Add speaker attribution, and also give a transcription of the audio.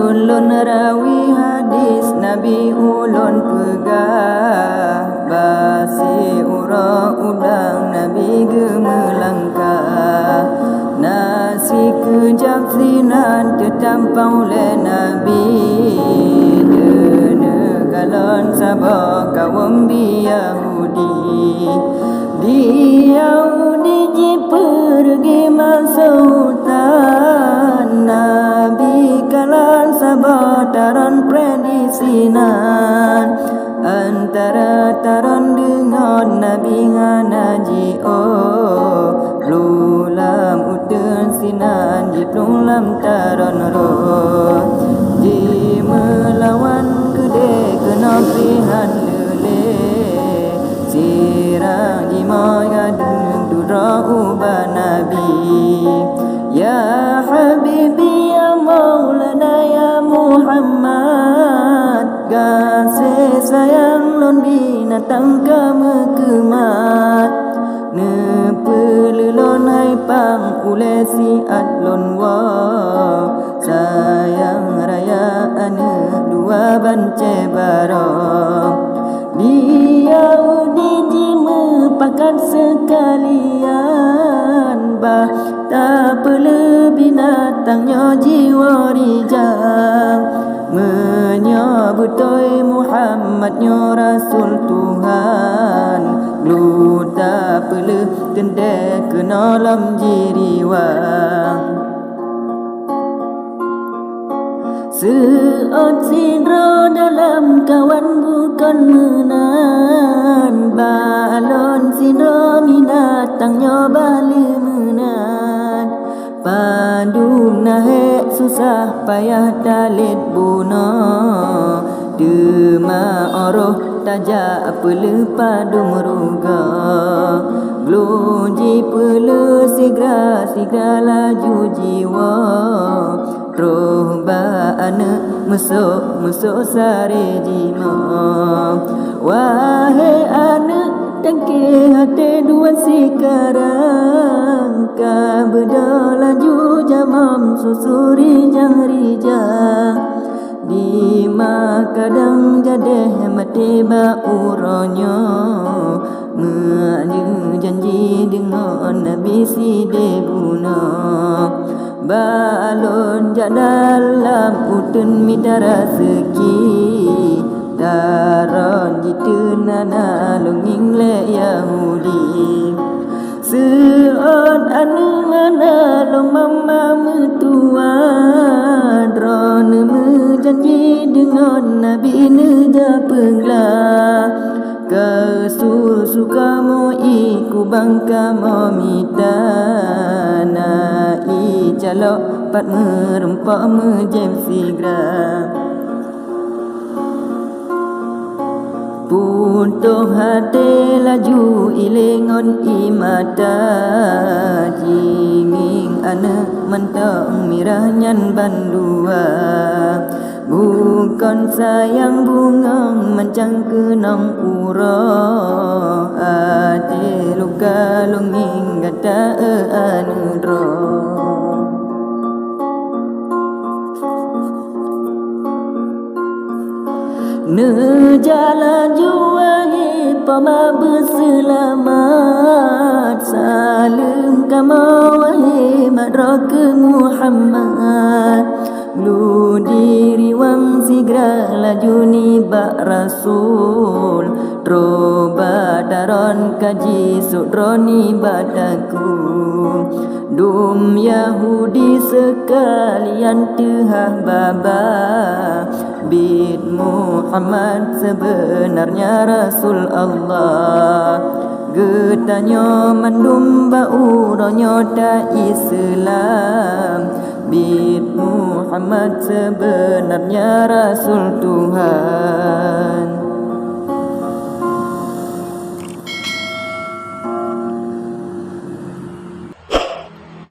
Speaker 1: ulun rawi hadis Nabi ulun pegah, basi ura udang Nabi gemelangkah. Nasi kejap sinan tertampau oleh Nabi, galon sabah kaum Yahudi. Di Yahudi ji pergi masuk hutan, Nabi kalan sabah taron predisinan. Antara taron dengan Nabi nganaji lulam uten sinan ji lulam taron roh. Ji melawan gede kena prihan lele, sirang ji maya dura ubah Nabi. Ya Habibi ya Maulana ya Muhammad, kasih sayang lon binatang kamu kemat. Ne pelelon hai pang ule siat lon wa, sayang raya ane dua bance barang. Dia udiji mepakat sekalian, bah tak perlu binatangnya jiwa rijal. Menyebutoi Muhammadnya Rasul Tuhan, lu tak perlu tendek kena lam jiriwang. Seot sidro dalam kawan bukan menan, balon sidro binatangnya bali menan. Pandum nahe susah payah dalit buna, dema oroh tajak pelu padum ruga. Gloji pelu sigra laju jiwa, roh ba anak mesok sare jima. Wahai anak tangke hati dua sekarang, ka beda laju jamam susuri jang rijang. Di ma kadang jadeh mati ba uronyo, ngaju janji dengan Nabi si debuna. Balon jak dalam utun mitara seki, daron jitu nana lunging le Yahudi. Seot anu ngana long mama metua, dron menjanji dengan Nabi neja penglah. Kesusu kamu iku bangka momita, na i calok pat merempak mejem sigra. Puntuh hati laju ilengon imata, jinging anak mentang mirah nyan bandua. Bukan sayang bunga mancang kenang ura, ate luka lunging gata anudro. Nejala juahi pama berselamat, salam kamawahi madraka Muhammad. Lu diri wang sigra laju ni bak Rasul, roba daron kaji sudroni badaku. Dum Yahudi sekalian tehah baba, bid Muhammad sebenarnya Rasul Allah. Getanya mandum bau ronyo ta Islam, bid Muhammad sebenarnya Rasul Tuhan.